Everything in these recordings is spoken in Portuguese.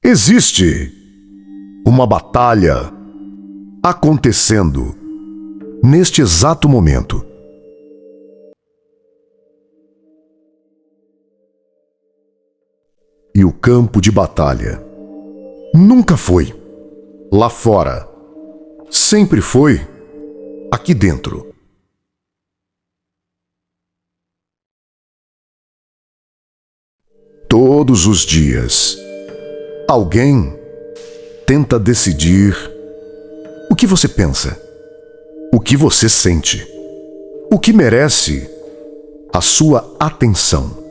Existe uma batalha acontecendo neste exato momento. E o campo de batalha nunca foi lá fora, sempre foi aqui dentro. Todos os dias, alguém tenta decidir o que você pensa, o que você sente, o que merece a sua atenção.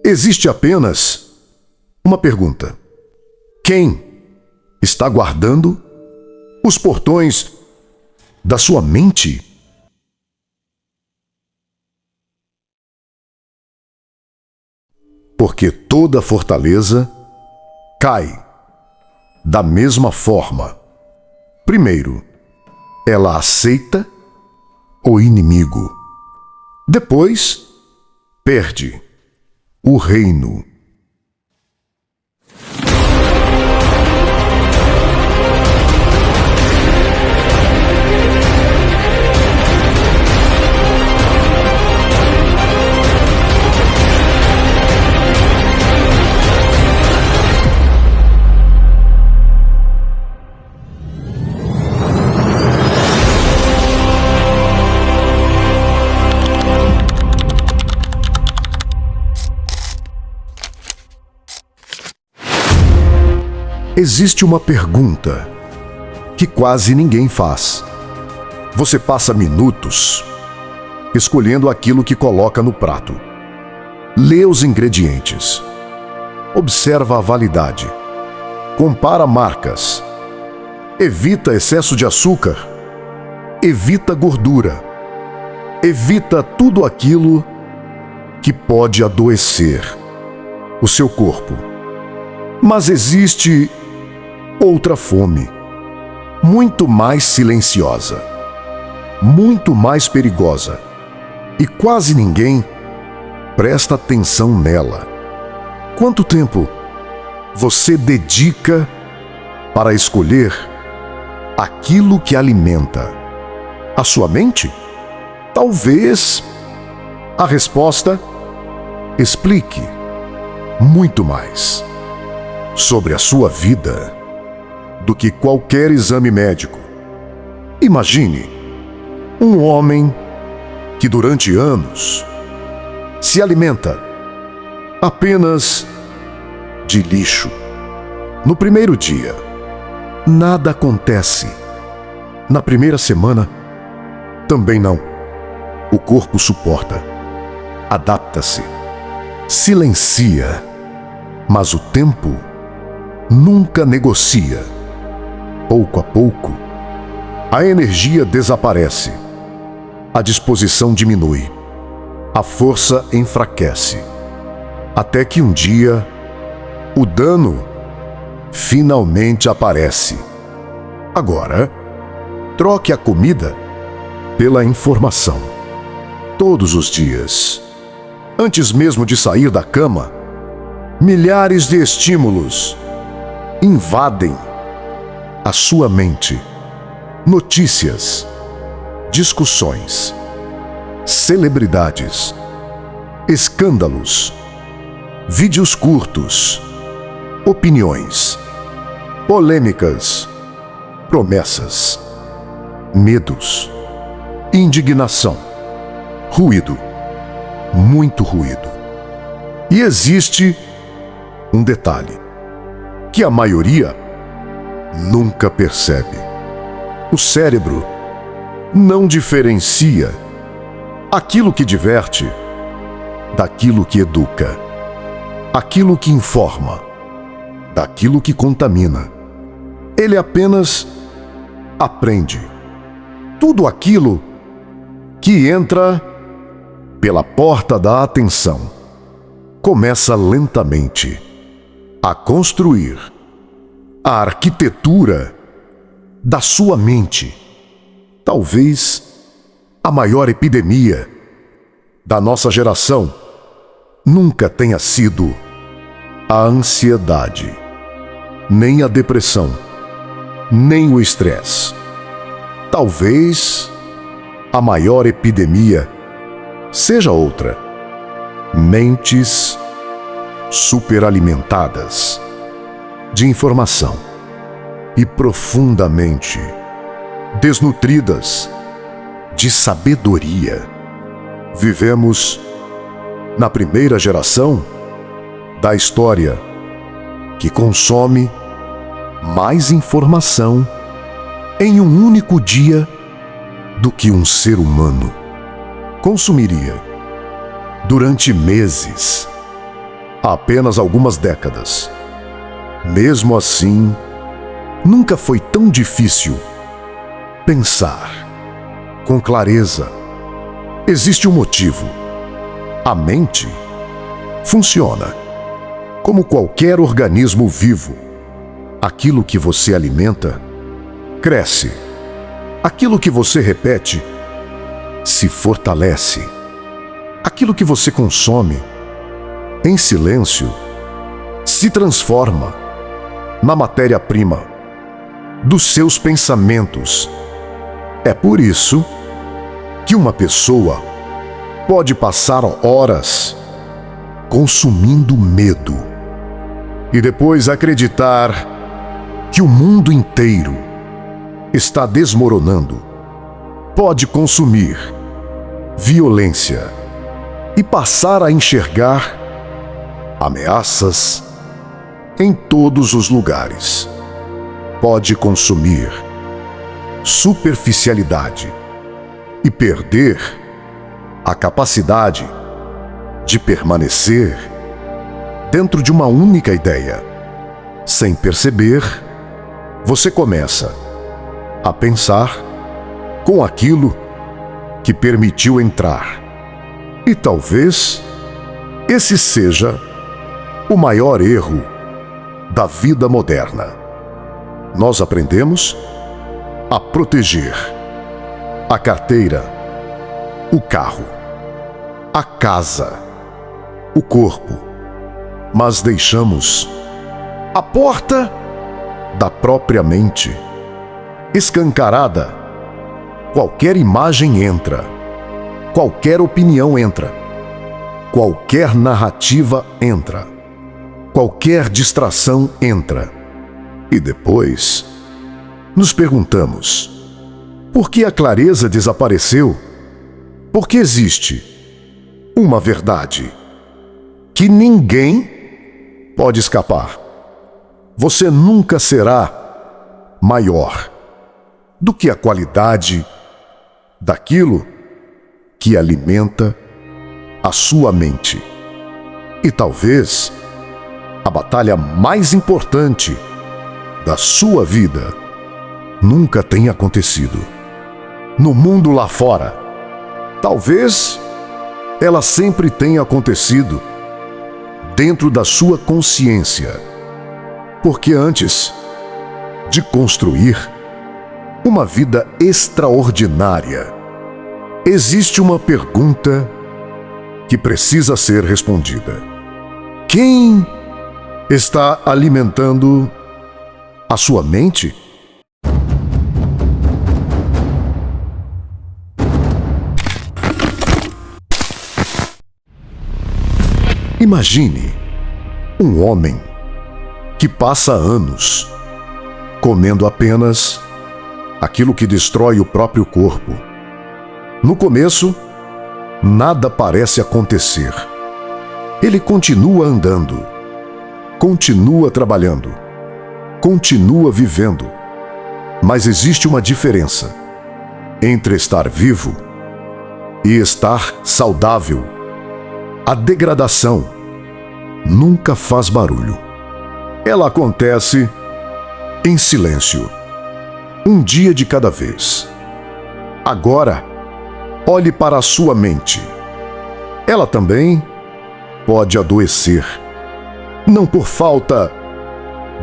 Existe apenas uma pergunta: quem está guardando os portões da sua mente? Porque toda fortaleza cai da mesma forma. Primeiro, ela aceita o inimigo. Depois, perde o reino. Existe uma pergunta que quase ninguém faz. Você passa minutos escolhendo aquilo que coloca no prato. Lê os ingredientes. Observa a validade. Compara marcas. Evita excesso de açúcar. Evita gordura. Evita tudo aquilo que pode adoecer o seu corpo. Mas existe outra fome, muito mais silenciosa, muito mais perigosa, e quase ninguém presta atenção nela. Quanto tempo você dedica para escolher aquilo que alimenta a sua mente? Talvez a resposta explique muito mais sobre a sua vida do que qualquer exame médico. Imagine um homem que durante anos se alimenta apenas de lixo. No primeiro dia, nada acontece. Na primeira semana, também não. O corpo suporta, adapta-se, silencia, mas o tempo nunca negocia. Pouco a pouco, a energia desaparece, a disposição diminui, a força enfraquece, até que um dia o dano finalmente aparece. Agora, troque a comida pela informação. Todos os dias, antes mesmo de sair da cama, milhares de estímulos invadem a sua mente. Notícias, discussões, celebridades, escândalos, vídeos curtos, opiniões, polêmicas, promessas, medos, indignação, ruído, muito ruído. E existe um detalhe que a maioria nunca percebe. O cérebro não diferencia aquilo que diverte daquilo que educa, aquilo que informa daquilo que contamina. Ele apenas aprende tudo aquilo que entra pela porta da atenção. Começa lentamente a construir a arquitetura da sua mente. Talvez a maior epidemia da nossa geração nunca tenha sido a ansiedade, nem a depressão, nem o estresse. Talvez a maior epidemia seja outra: mentes superalimentadas de informação e profundamente desnutridas de sabedoria. Vivemos na primeira geração da história que consome mais informação em um único dia do que um ser humano consumiria durante meses, há apenas algumas décadas. Mesmo assim, nunca foi tão difícil pensar com clareza. Existe um motivo. A mente funciona como qualquer organismo vivo. Aquilo que você alimenta cresce. Aquilo que você repete se fortalece. Aquilo que você consome em silêncio se transforma na matéria-prima dos seus pensamentos. É por isso que uma pessoa pode passar horas consumindo medo e depois acreditar que o mundo inteiro está desmoronando. Pode consumir violência e passar a enxergar ameaças em todos os lugares. Pode consumir superficialidade e perder a capacidade de permanecer dentro de uma única ideia. Sem perceber, você começa a pensar com aquilo que permitiu entrar. E talvez esse seja o maior erro da vida moderna. Nós aprendemos a proteger a carteira, o carro, a casa, o corpo, mas deixamos a porta da própria mente escancarada. Qualquer imagem entra, qualquer opinião entra, qualquer narrativa entra, qualquer distração entra. E depois nos perguntamos: por que a clareza desapareceu? Porque existe uma verdade que ninguém pode escapar. Você nunca será maior do que a qualidade daquilo que alimenta a sua mente. E talvez a batalha mais importante da sua vida nunca tenha acontecido no mundo lá fora. Talvez ela sempre tenha acontecido dentro da sua consciência. Porque antes de construir uma vida extraordinária, existe uma pergunta que precisa ser respondida: quem está alimentando a sua mente? Imagine um homem que passa anos comendo apenas aquilo que destrói o próprio corpo. No começo, nada parece acontecer. Ele continua andando, continua trabalhando, continua vivendo. Mas existe uma diferença entre estar vivo e estar saudável. A degradação nunca faz barulho. Ela acontece em silêncio, um dia de cada vez. Agora, olhe para a sua mente. Ela também pode adoecer, não por falta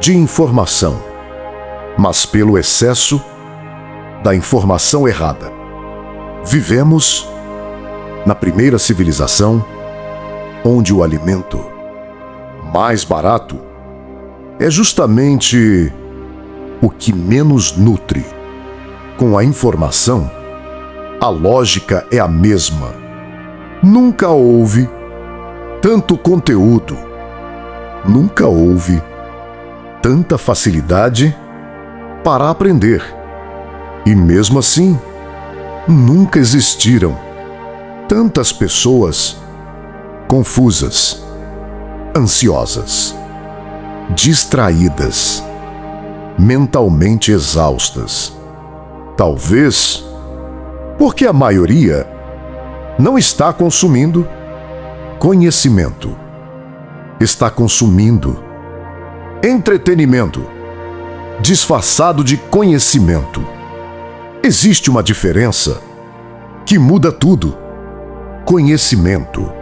de informação, mas pelo excesso da informação errada. Vivemos na primeira civilização, onde o alimento mais barato é justamente o que menos nutre. Com a informação, a lógica é a mesma. Nunca houve tanto conteúdo, nunca houve tanta facilidade para aprender. E mesmo assim, nunca existiram tantas pessoas confusas, ansiosas, distraídas, mentalmente exaustas. Talvez porque a maioria não está consumindo conhecimento, está consumindo entretenimento disfarçado de conhecimento. Existe uma diferença que muda tudo. Conhecimento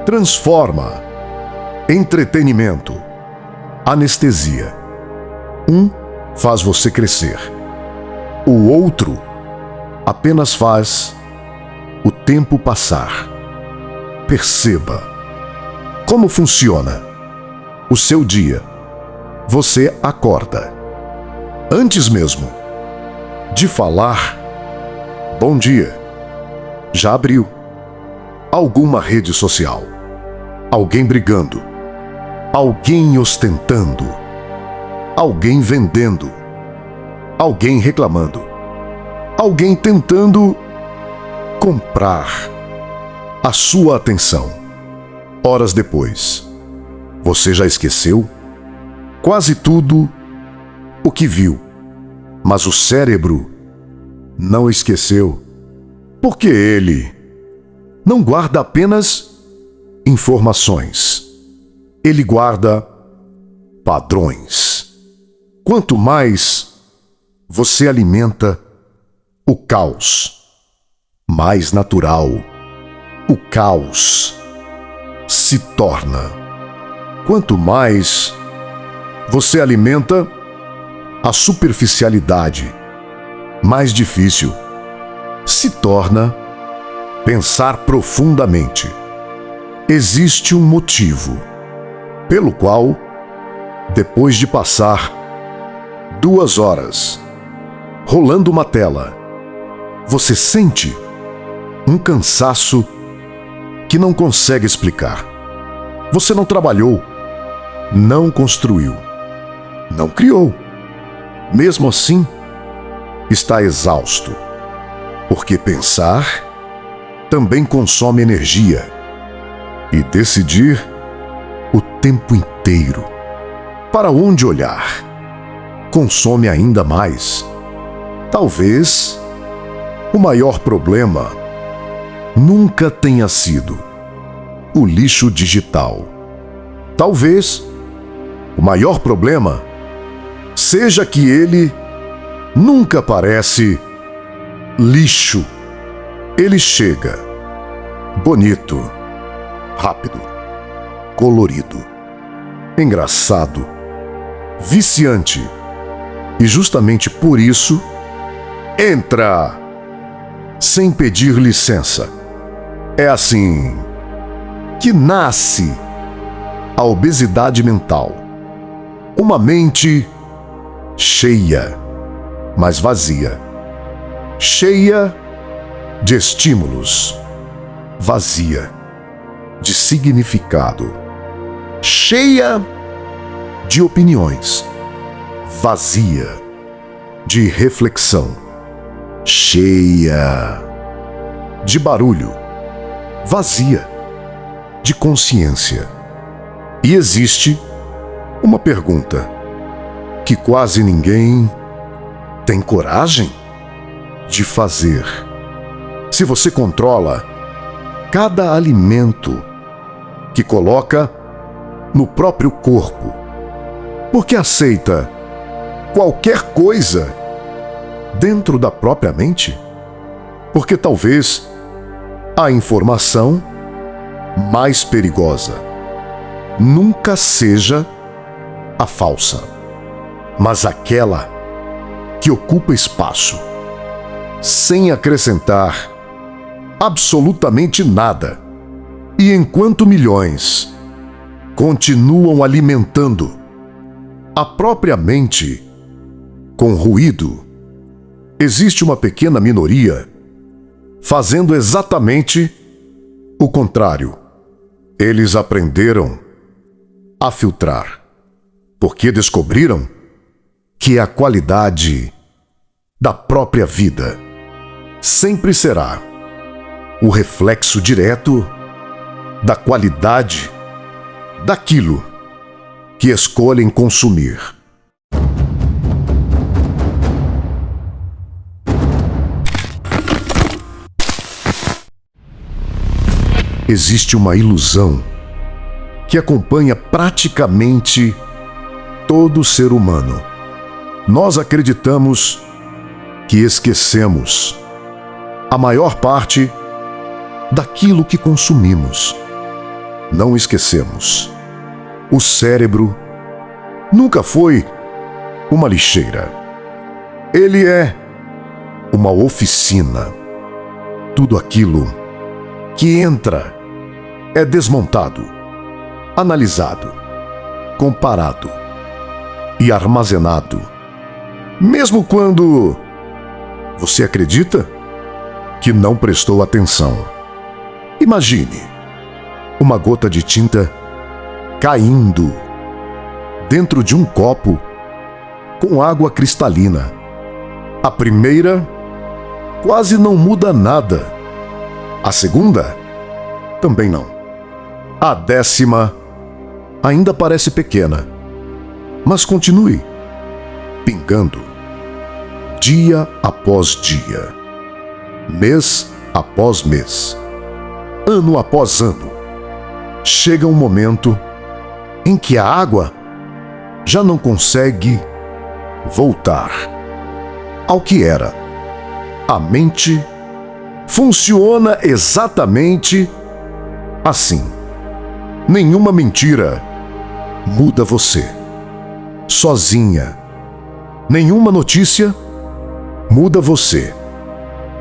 transforma, entretenimento, anestesia. Um faz você crescer, o outro apenas faz o tempo passar. Perceba como funciona o seu dia. Você acorda. Antes mesmo de falar bom dia, já abriu alguma rede social. Alguém brigando, alguém ostentando, alguém vendendo, alguém reclamando, alguém tentando comprar a sua atenção. Horas depois, você já esqueceu quase tudo o que viu, mas o cérebro não esqueceu, porque ele não guarda apenas informações, ele guarda padrões. Quanto mais você alimenta o caos, mais natural o caos se torna. Quanto mais você alimenta a superficialidade, mais difícil se torna pensar profundamente. Existe um motivo pelo qual, depois de passar 2 horas rolando uma tela, você sente um cansaço que não consegue explicar. Você não trabalhou, não construiu, não criou. Mesmo assim, está exausto, porque pensar também consome energia, e decidir o tempo inteiro para onde olhar consome ainda mais. Talvez o maior problema nunca tenha sido o lixo digital. Talvez o maior problema seja que ele nunca parece lixo. Ele chega bonito, rápido, colorido, engraçado, viciante. E justamente por isso, entra sem pedir licença. É assim que nasce a obesidade mental. Uma mente cheia, mas vazia. Cheia de estímulos, vazia de significado. Cheia de opiniões, vazia de reflexão. Cheia de barulho, vazia de consciência. E existe uma pergunta que quase ninguém tem coragem de fazer. Se você controla cada alimento que coloca no próprio corpo, por que aceita qualquer coisa dentro da própria mente? Porque talvez a informação mais perigosa nunca seja a falsa, mas aquela que ocupa espaço sem acrescentar absolutamente nada. E enquanto milhões continuam alimentando a própria mente com ruído, existe uma pequena minoria fazendo exatamente o contrário. Eles aprenderam a filtrar, porque descobriram que a qualidade da própria vida sempre será o reflexo direto da qualidade daquilo que escolhem consumir. Existe uma ilusão que acompanha praticamente todo ser humano. Nós acreditamos que esquecemos a maior parte daquilo que consumimos. Não esquecemos. O cérebro nunca foi uma lixeira. Ele é uma oficina. Tudo aquilo que entra é desmontado, analisado, comparado e armazenado. Mesmo quando você acredita que não prestou atenção. Imagine uma gota de tinta caindo dentro de um copo com água cristalina. A primeira quase não muda nada. A segunda também não. A 10ª ainda parece pequena, mas continue pingando dia após dia, mês após mês, ano após ano. Chega um momento em que a água já não consegue voltar ao que era. A mente funciona exatamente assim. Nenhuma mentira muda você. Sozinha. Nenhuma notícia muda você.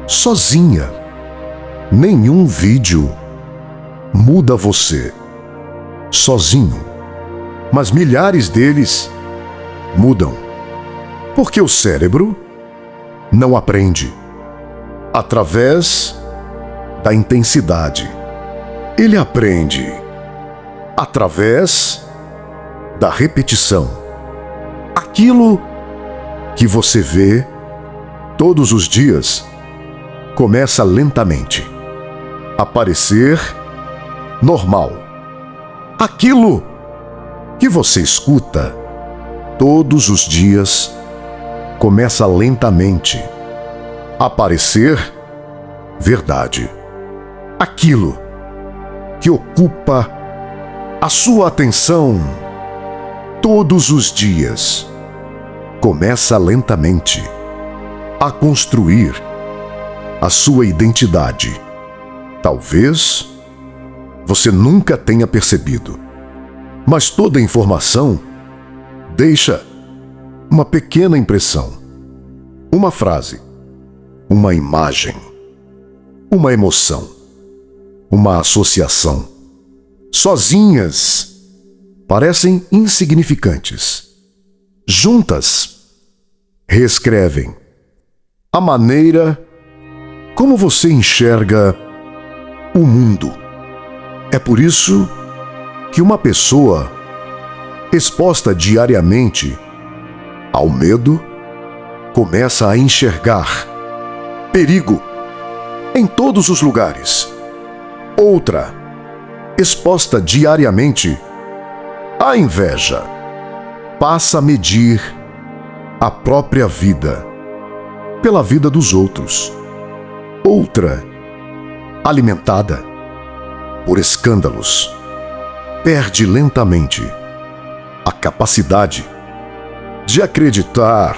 Sozinha. Nenhum vídeo muda você. Sozinho. Mas milhares deles mudam. Porque o cérebro não aprende através da intensidade. Ele aprende através da repetição. Aquilo que você vê todos os dias começa lentamente a parecer normal. Aquilo que você escuta todos os dias começa lentamente a parecer verdade. Aquilo que ocupa a sua atenção todos os dias começa lentamente a construir a sua identidade. Talvez você nunca tenha percebido, mas toda informação deixa uma pequena impressão, uma frase, uma imagem, uma emoção, uma associação. Sozinhas parecem insignificantes. Juntas reescrevem a maneira como você enxerga o mundo. É por isso que uma pessoa exposta diariamente ao medo começa a enxergar perigo em todos os lugares. Outra, exposta diariamente à inveja, passa a medir a própria vida pela vida dos outros. Outra, alimentada por escândalos, perde lentamente a capacidade de acreditar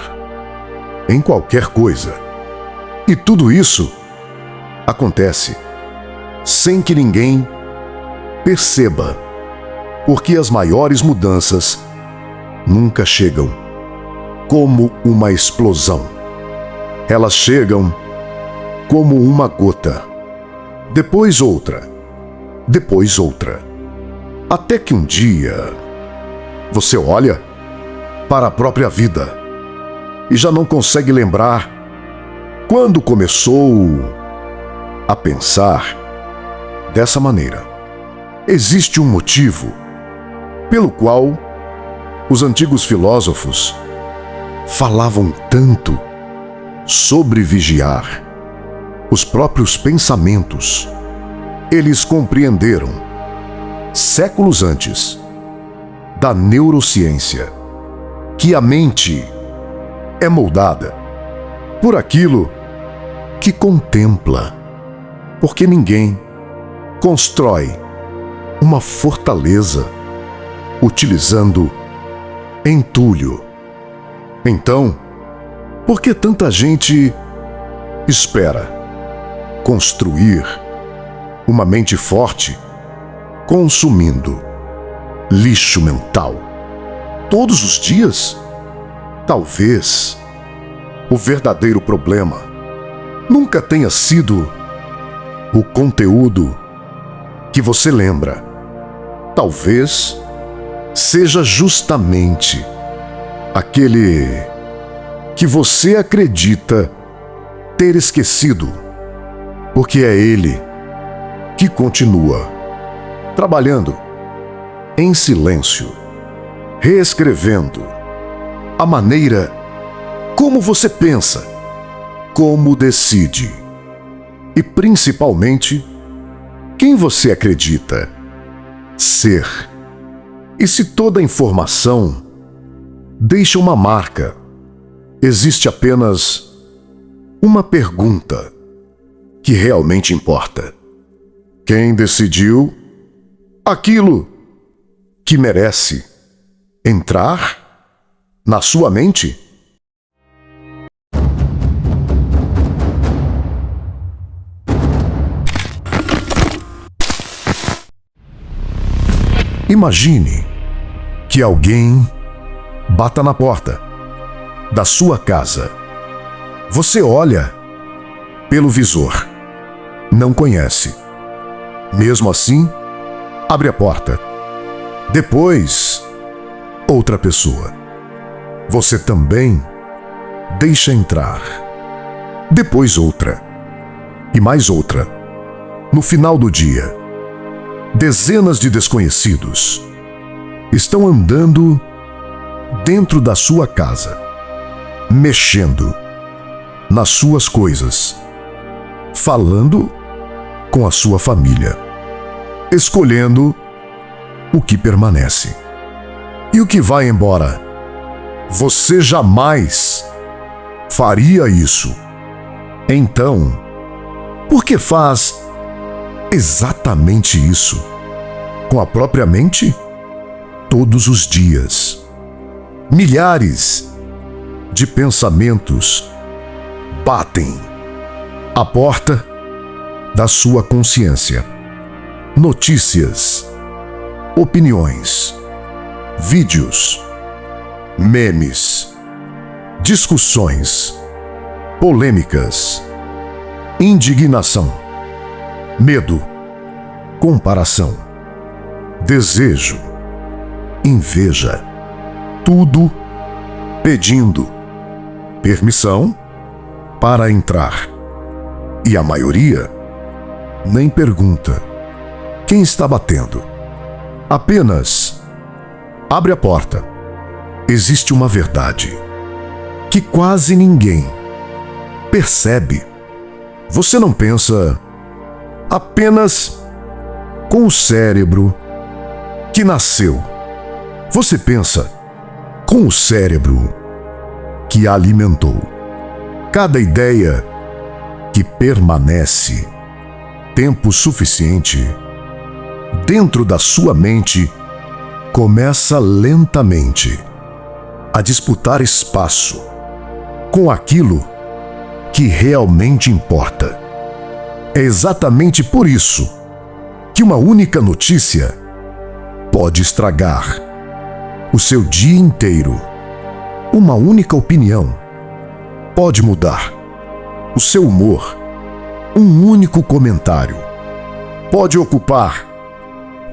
em qualquer coisa. E tudo isso acontece sem que ninguém perceba, porque as maiores mudanças nunca chegam como uma explosão. Elas chegam como uma gota depois outra, depois outra. Até que um dia você olha para a própria vida e já não consegue lembrar quando começou a pensar dessa maneira. Existe um motivo pelo qual os antigos filósofos falavam tanto sobre vigiar os próprios pensamentos. Eles compreenderam, séculos antes, da neurociência, que a mente é moldada por aquilo que contempla, porque ninguém constrói uma fortaleza utilizando entulho. Então, por que tanta gente espera construir uma mente forte consumindo lixo mental todos os dias? Talvez o verdadeiro problema nunca tenha sido o conteúdo que você lembra. Talvez seja justamente aquele que você acredita ter esquecido, porque é ele que continua trabalhando em silêncio, reescrevendo a maneira como você pensa, como decide e, principalmente, quem você acredita ser. E se toda a informação deixa uma marca, existe apenas uma pergunta que realmente importa: quem decidiu aquilo que merece entrar na sua mente? Imagine que alguém bata na porta da sua casa. Você olha pelo visor, não conhece. Mesmo assim, abre a porta. Depois, outra pessoa. Você também deixa entrar. Depois outra. E mais outra. No final do dia, dezenas de desconhecidos estão andando dentro da sua casa, mexendo nas suas coisas, falando com a sua família, escolhendo o que permanece e o que vai embora. Você jamais faria isso. Então, por que faz exatamente isso com a própria mente? Todos os dias, milhares de pensamentos batem à porta da sua consciência. Notícias, opiniões, vídeos, memes, discussões, polêmicas, indignação, medo, comparação, desejo, inveja, tudo pedindo permissão para entrar. E a maioria nem pergunta quem está batendo. Apenas abre a porta. Existe uma verdade que quase ninguém percebe. Você não pensa apenas com o cérebro que nasceu. Você pensa com o cérebro que alimentou. Cada ideia que permanece tempo suficiente dentro da sua mente começa lentamente a disputar espaço com aquilo que realmente importa. É exatamente por isso que uma única notícia pode estragar o seu dia inteiro. Uma única opinião pode mudar o seu humor. Um único comentário pode ocupar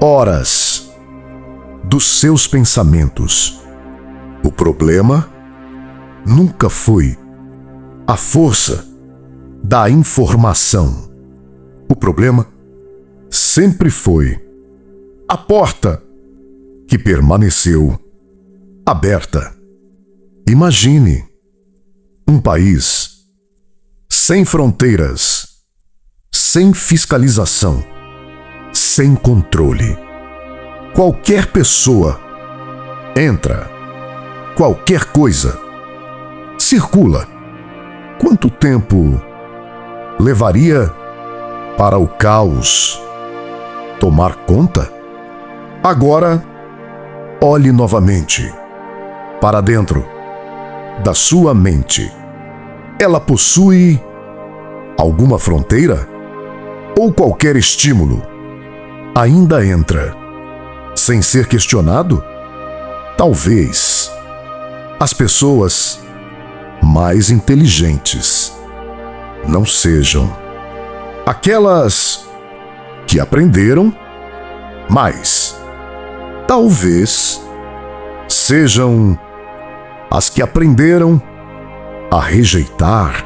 horas dos seus pensamentos. O problema nunca foi a força da informação. O problema sempre foi a porta que permaneceu aberta. Imagine um país sem fronteiras, sem fiscalização, sem controle. Qualquer pessoa entra, qualquer coisa circula. Quanto tempo levaria para o caos tomar conta? Agora, olhe novamente para dentro da sua mente. Ela possui alguma fronteira? Ou qualquer estímulo ainda entra sem ser questionado? Talvez as pessoas mais inteligentes não sejam aquelas que aprenderam mais. Talvez sejam as que aprenderam a rejeitar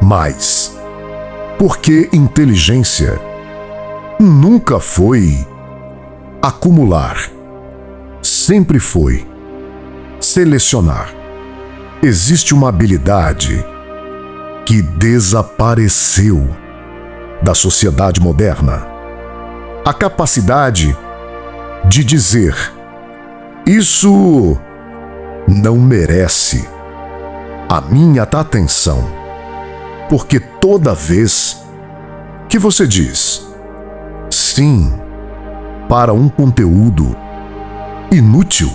mais. Porque inteligência nunca foi acumular, sempre foi selecionar. Existe uma habilidade que desapareceu da sociedade moderna. A capacidade de dizer: isso não merece a minha atenção. Porque toda vez que você diz sim para um conteúdo inútil,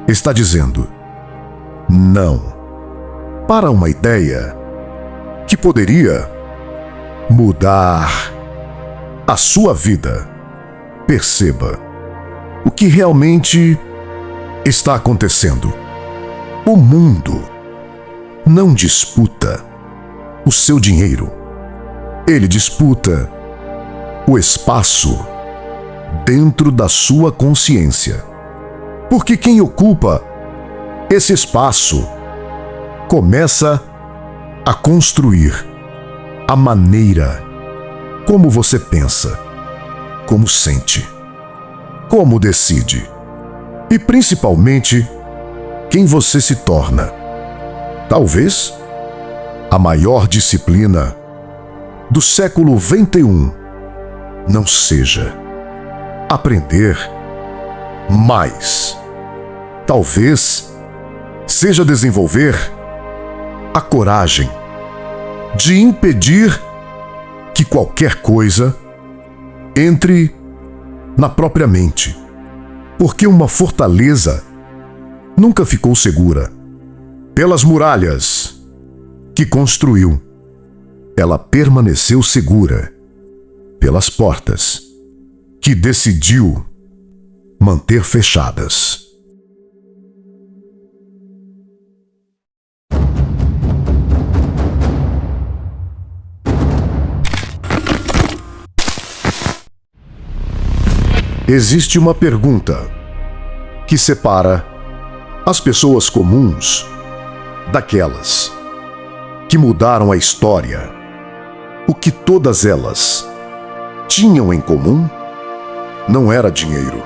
está dizendo não para uma ideia que poderia mudar a sua vida. Perceba o que realmente está acontecendo. O mundo não disputa o seu dinheiro. Ele disputa o espaço dentro da sua consciência. Porque quem ocupa esse espaço começa a construir a maneira como você pensa, como sente, como decide e principalmente quem você se torna. Talvez a maior disciplina do século XXI não seja aprender mais. Talvez seja desenvolver a coragem de impedir que qualquer coisa entre na própria mente. Porque uma fortaleza nunca ficou segura pelas muralhas que construiu. Ela permaneceu segura pelas portas que decidiu manter fechadas. Existe uma pergunta que separa as pessoas comuns daquelas que mudaram a história. O que todas elas tinham em comum não era dinheiro,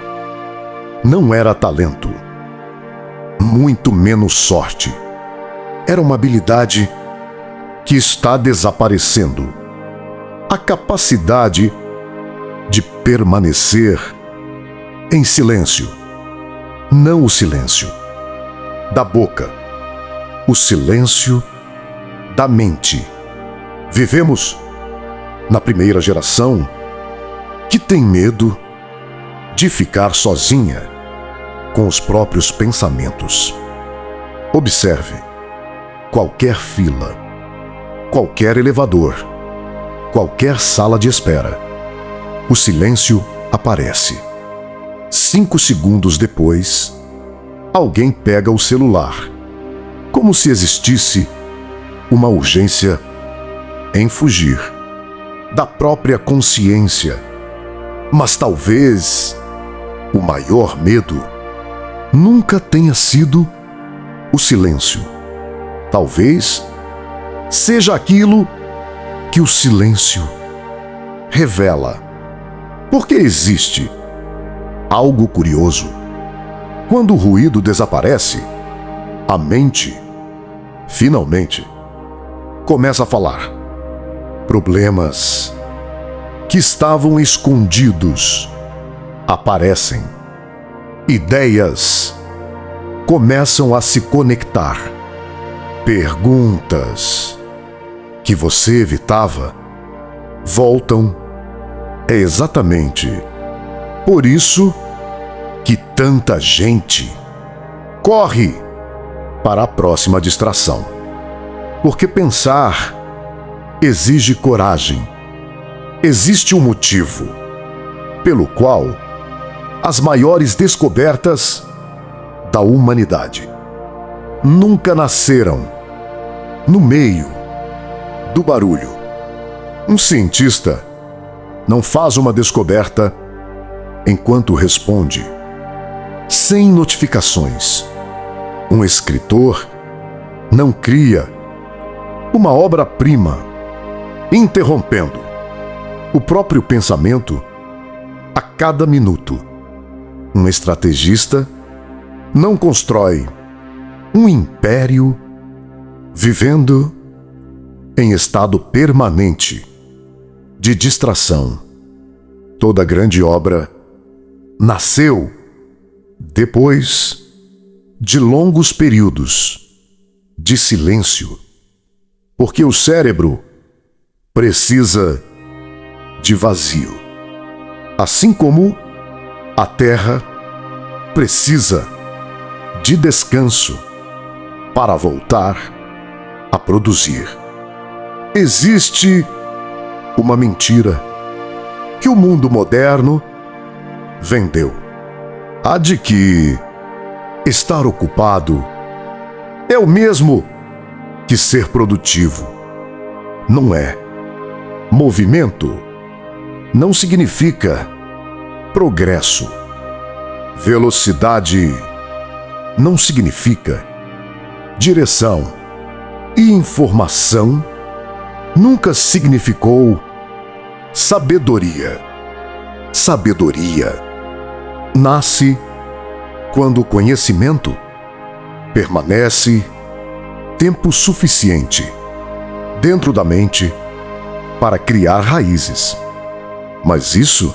não era talento, muito menos sorte. Era uma habilidade que está desaparecendo. A capacidade de permanecer em silêncio. Não o silêncio da boca, o silêncio da mente. Vivemos na primeira geração que tem medo de ficar sozinha com os próprios pensamentos. Observe: qualquer fila, qualquer elevador, qualquer sala de espera, o silêncio aparece. 5 segundos depois, alguém pega o celular, como se existisse uma urgência em fugir da própria consciência Mas talvez o maior medo nunca tenha sido o silêncio. Talvez seja aquilo que o silêncio revela. Porque existe algo curioso. Quando o ruído desaparece, a mente, finalmente, começa a falar. Problemas que estavam escondidos aparecem. Ideias começam a se conectar. Perguntas que você evitava voltam. É exatamente por isso que tanta gente corre para a próxima distração. Porque pensar exige coragem. Existe um motivo pelo qual as maiores descobertas da humanidade nunca nasceram no meio do barulho. Um cientista não faz uma descoberta enquanto responde sem notificações. Um escritor não cria uma obra-prima interrompendo o próprio pensamento a cada minuto. Um estrategista não constrói um império vivendo em estado permanente de distração. Toda grande obra nasceu depois de longos períodos de silêncio, porque o cérebro precisa de vazio, assim como a terra precisa de descanso para voltar a produzir. Existe uma mentira que o mundo moderno vendeu. A de que estar ocupado é o mesmo que ser produtivo. Não é. Movimento não significa progresso. Velocidade não significa direção. E informação nunca significou sabedoria. Sabedoria nasce quando o conhecimento permanece tempo suficiente dentro da mente para criar raízes. Mas isso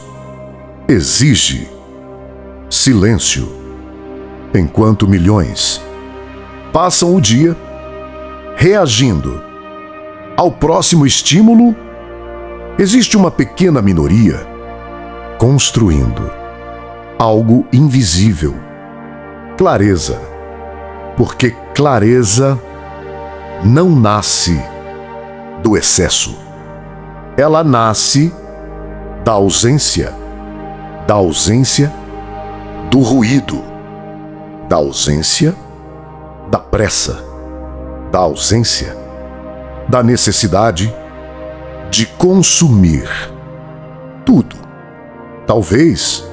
exige silêncio. Enquanto milhões passam o dia reagindo ao próximo estímulo, existe uma pequena minoria construindo algo invisível. Clareza. Porque clareza não nasce do excesso. Ela nasce da ausência do ruído, da ausência da pressa, da ausência da necessidade de consumir tudo. Talvez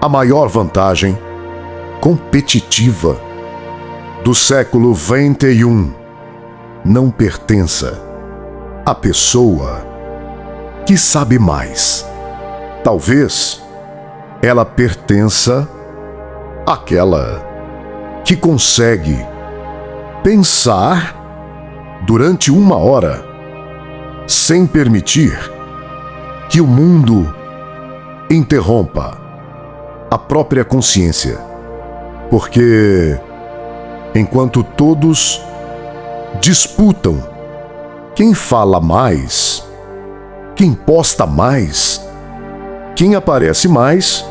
a maior vantagem competitiva do século XXI não pertença à pessoa que sabe mais. Talvez ela pertença àquela que consegue pensar durante 1 hora sem permitir que o mundo interrompa a própria consciência. Porque enquanto todos disputam quem fala mais, quem posta mais, quem aparece mais,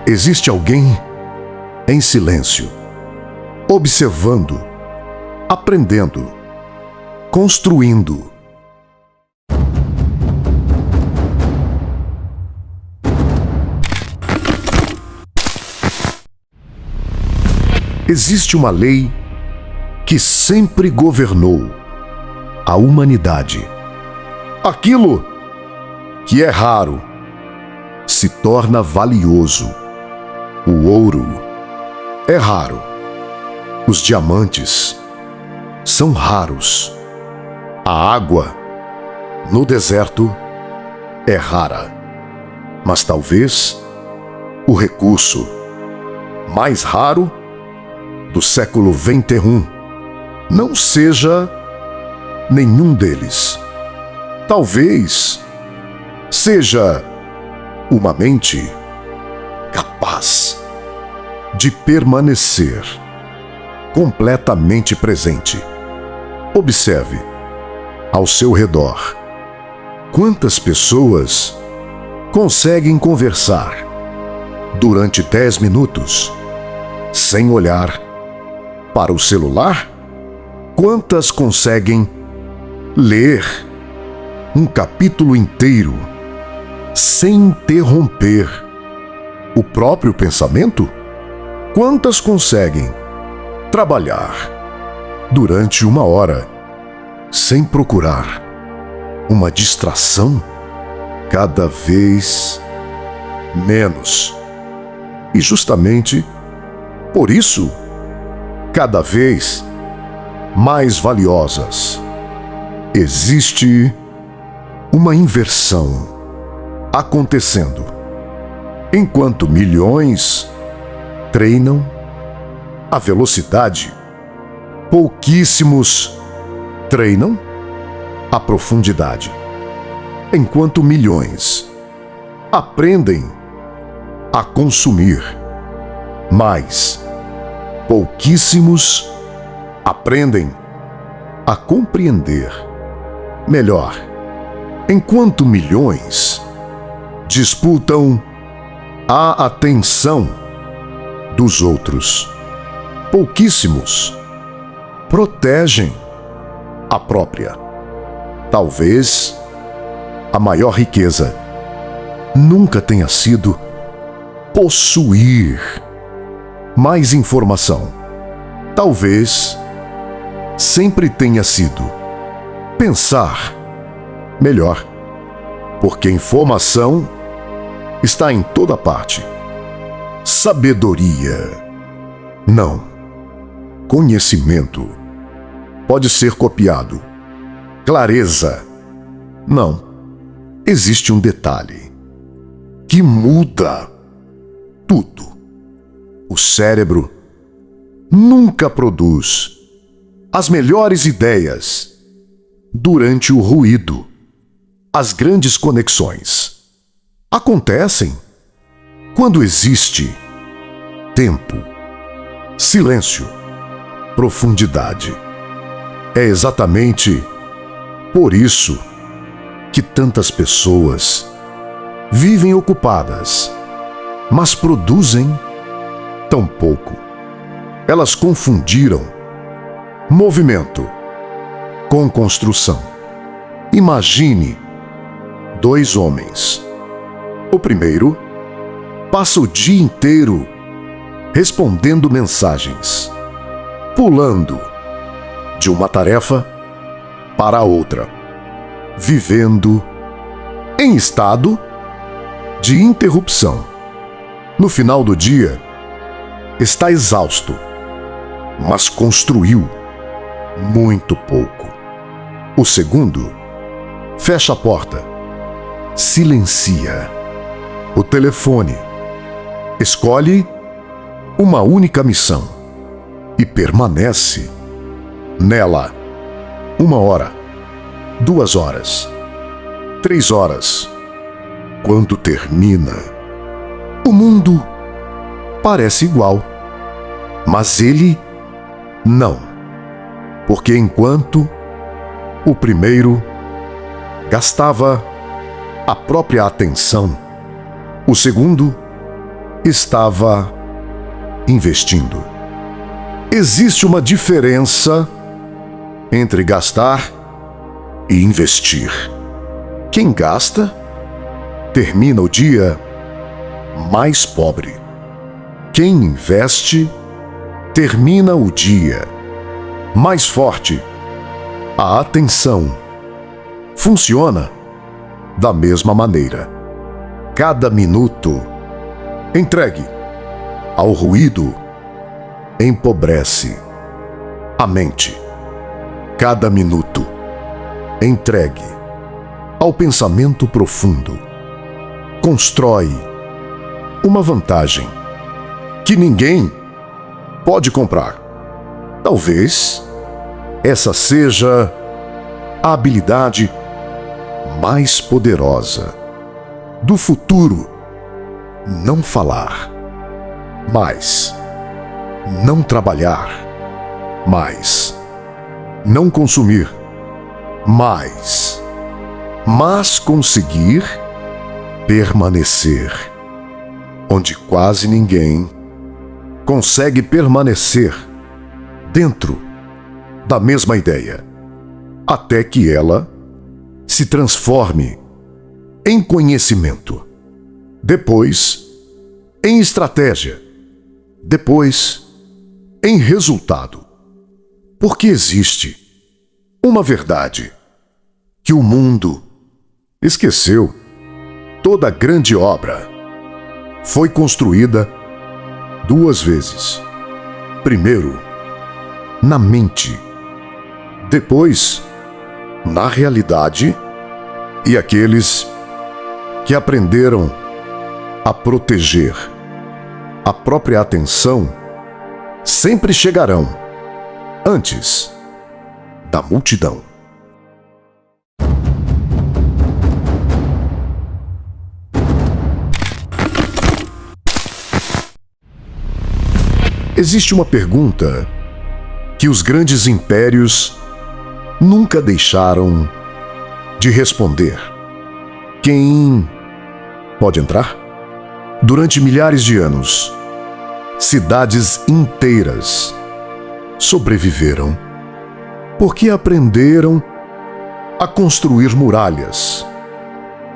existe alguém em silêncio, observando, aprendendo, construindo. Existe uma lei que sempre governou a humanidade. Aquilo que é raro se torna valioso. O ouro é raro. Os diamantes são raros. A água no deserto é rara. Mas talvez o recurso mais raro do século XXI não seja nenhum deles. Talvez seja uma mente capaz de permanecer completamente presente. Observe ao seu redor quantas pessoas conseguem conversar durante 10 minutos sem olhar para o celular? Quantas conseguem ler um capítulo inteiro sem interromper o próprio pensamento? Quantas conseguem trabalhar durante 1 hora sem procurar uma distração? Cada vez menos. E justamente por isso, cada vez mais valiosas. Existe uma inversão acontecendo. Enquanto milhões treinam a velocidade, pouquíssimos treinam a profundidade. Enquanto milhões aprendem a consumir, mas pouquíssimos aprendem a compreender melhor. Enquanto milhões disputam a atenção dos outros, pouquíssimos protegem a própria. Talvez a maior riqueza nunca tenha sido possuir mais informação. Talvez sempre tenha sido pensar melhor, porque informação está em toda parte. Sabedoria, não. Conhecimento pode ser copiado. Clareza, não. Existe um detalhe que muda tudo. O cérebro nunca produz as melhores ideias durante o ruído. As grandes conexões acontecem quando existe tempo, silêncio, profundidade. É exatamente por isso que tantas pessoas vivem ocupadas, mas produzem tão pouco. Elas confundiram movimento com construção. Imagine 2 homens. O primeiro passa o dia inteiro respondendo mensagens, pulando de uma tarefa para outra, vivendo em estado de interrupção. No final do dia, está exausto, mas construiu muito pouco. O segundo fecha a porta, silencia o telefone, escolhe uma única missão e permanece nela 1 hora, 2 horas, 3 horas. Quando termina, o mundo parece igual, mas ele não. Porque enquanto o primeiro gastava a própria atenção, o segundo estava investindo. Existe uma diferença entre gastar e investir. Quem gasta termina o dia mais pobre. Quem investe termina o dia mais forte. A atenção funciona da mesma maneira. cada minuto entregue ao ruído empobrece a mente. Cada minuto entregue ao pensamento profundo constrói uma vantagem que ninguém pode comprar. Talvez essa seja a habilidade mais poderosa do futuro. Não falar, mas não trabalhar, mas não consumir, mas conseguir permanecer onde quase ninguém consegue permanecer dentro da mesma ideia, até que ela se transforme em conhecimento, depois em estratégia, depois em resultado. Porque existe uma verdade que o mundo esqueceu. Toda grande obra foi construída duas vezes. Primeiro, na mente, depois, na realidade, e aqueles que aprenderam a proteger a própria atenção sempre chegarão antes da multidão. Existe uma pergunta que os grandes impérios nunca deixaram de responder. Quem pode entrar? Durante milhares de anos, cidades inteiras sobreviveram porque aprenderam a construir muralhas,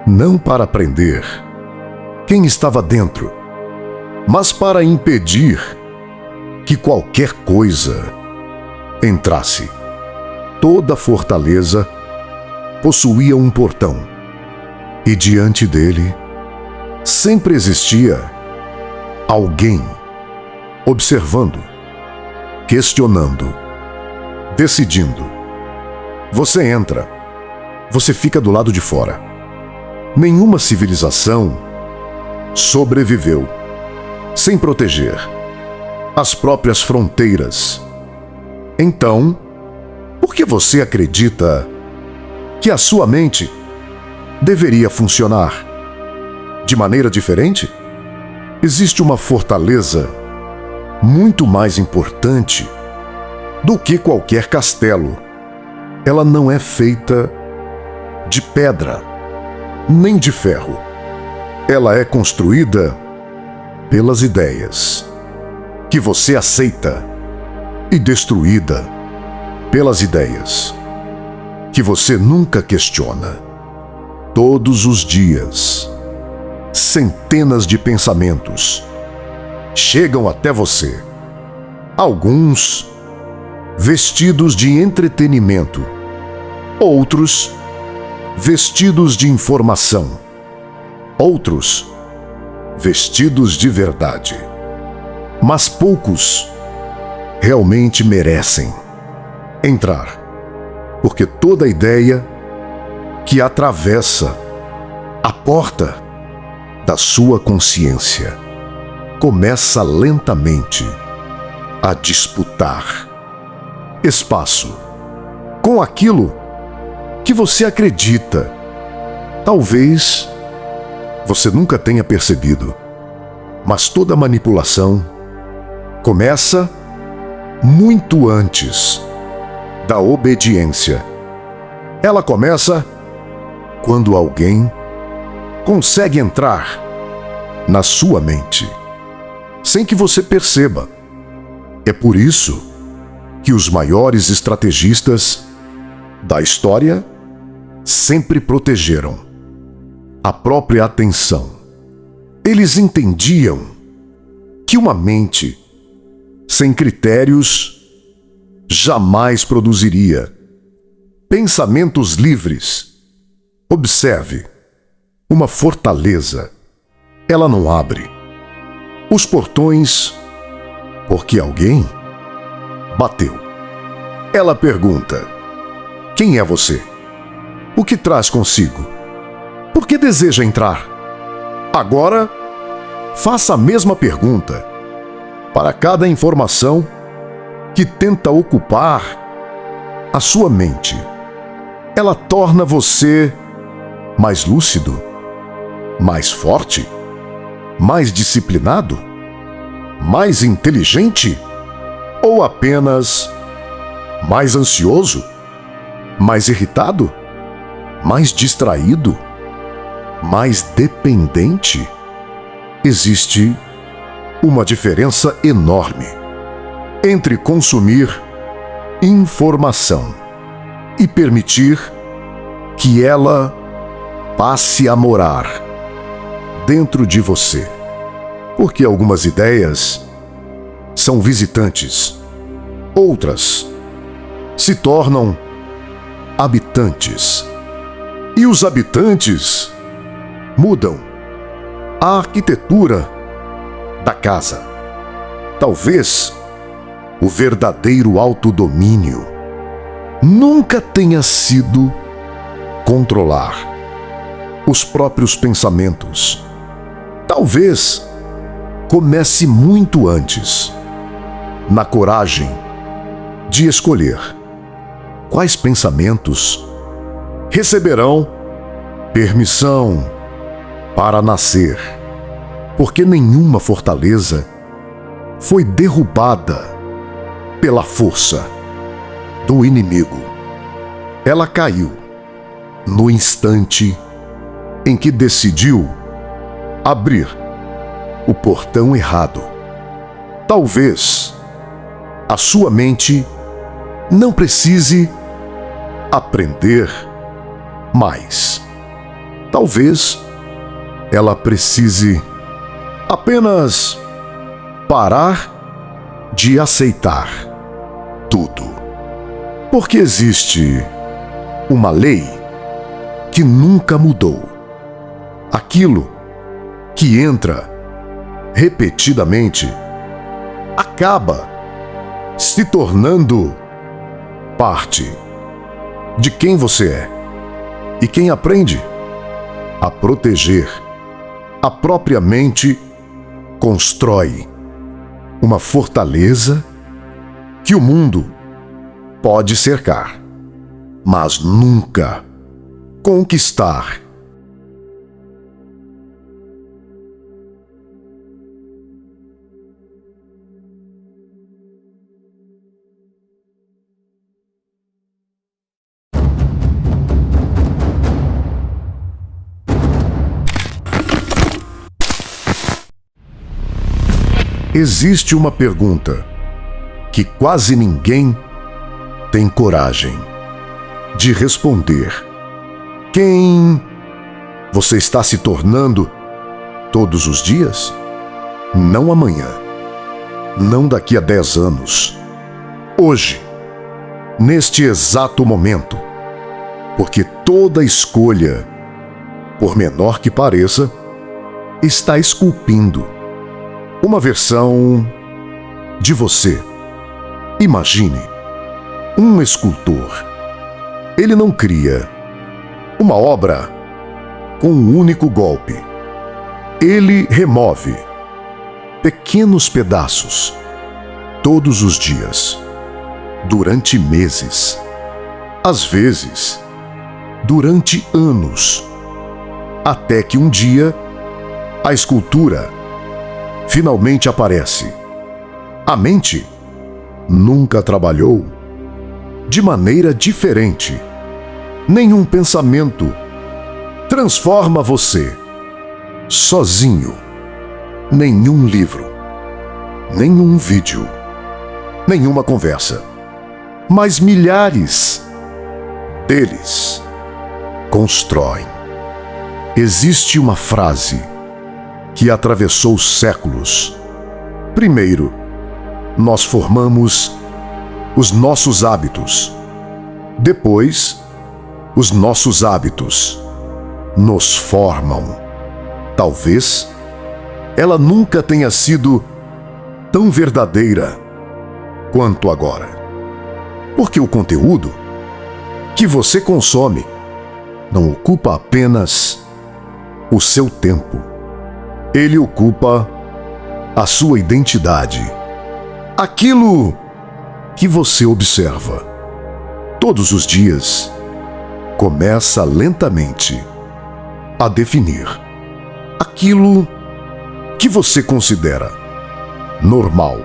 não para prender quem estava dentro, mas para impedir que qualquer coisa entrasse. Toda fortaleza possuía um portão, e diante dele sempre existia alguém observando, questionando, decidindo. Você entra, você fica do lado de fora. Nenhuma civilização sobreviveu sem proteger as próprias fronteiras. Então, por que você acredita que a sua mente deveria funcionar de maneira diferente? Existe uma fortaleza muito mais importante do que qualquer castelo. Ela não é feita de pedra, nem de ferro. Ela é construída pelas ideias que você aceita e destruída pelas ideias que você nunca questiona. Todos os dias, centenas de pensamentos chegam até você. Alguns vestidos de entretenimento, outros vestidos de informação, outros vestidos de verdade. Mas poucos realmente merecem entrar, porque toda ideia que atravessa a porta da sua consciência começa lentamente a disputar espaço com aquilo que você acredita. Talvez você nunca tenha percebido, mas toda manipulação começa muito antes da obediência. Ela começa quando alguém consegue entrar na sua mente, sem que você perceba. É por isso que os maiores estrategistas da história sempre protegeram a própria atenção. Eles entendiam que uma mente sem critérios jamais produziria pensamentos livres. Observe uma fortaleza ela não abre os portões porque alguém bateu. Ela pergunta: quem é você? O que traz consigo? Por que deseja entrar? Agora, faça a mesma pergunta para cada informação que tenta ocupar a sua mente. Ela torna você mais lúcido, mais forte, mais disciplinado, mais inteligente ou apenas mais ansioso, mais irritado, mais distraído, mais dependente? Existe uma diferença enorme entre consumir informação e permitir que ela passe a morar dentro de você. Porque algumas ideias são visitantes, outras se tornam habitantes. E os habitantes mudam a arquitetura da casa. Talvez o verdadeiro autodomínio nunca tenha sido controlar os próprios pensamentos. Talvez comece muito antes, na coragem de escolher quais pensamentos receberão permissão para nascer, porque nenhuma fortaleza foi derrubada pela força do inimigo. Ela caiu no instante em que decidiu abrir o portão errado. Talvez a sua mente não precise aprender mais. Talvez ela precise apenas parar de aceitar tudo. Porque existe uma lei que nunca mudou. Aquilo que entra repetidamente acaba se tornando parte de quem você é. E quem aprende a proteger a própria mente constrói uma fortaleza que o mundo pode cercar, mas nunca conquistar. Existe uma pergunta que quase ninguém tem coragem de responder. Quem você está se tornando todos os dias? Não amanhã, não daqui a 10 anos. Hoje, neste exato momento. Porque toda escolha, por menor que pareça, está esculpindo uma versão de você. Imagine um escultor. Ele não cria uma obra com um único golpe. Ele remove pequenos pedaços todos os dias, durante meses, às vezes durante anos, até que um dia a escultura finalmente aparece. A mente nunca trabalhou de maneira diferente. Nenhum pensamento transforma você sozinho. Nenhum livro, nenhum vídeo, nenhuma conversa. Mas milhares deles constroem. Existe uma frase que atravessou séculos. Primeiro, nós formamos os nossos hábitos. Depois, os nossos hábitos nos formam. Talvez ela nunca tenha sido tão verdadeira quanto agora. Porque o conteúdo que você consome não ocupa apenas o seu tempo. Ele ocupa a sua identidade. Aquilo que você observa todos os dias começa lentamente a definir aquilo que você considera normal.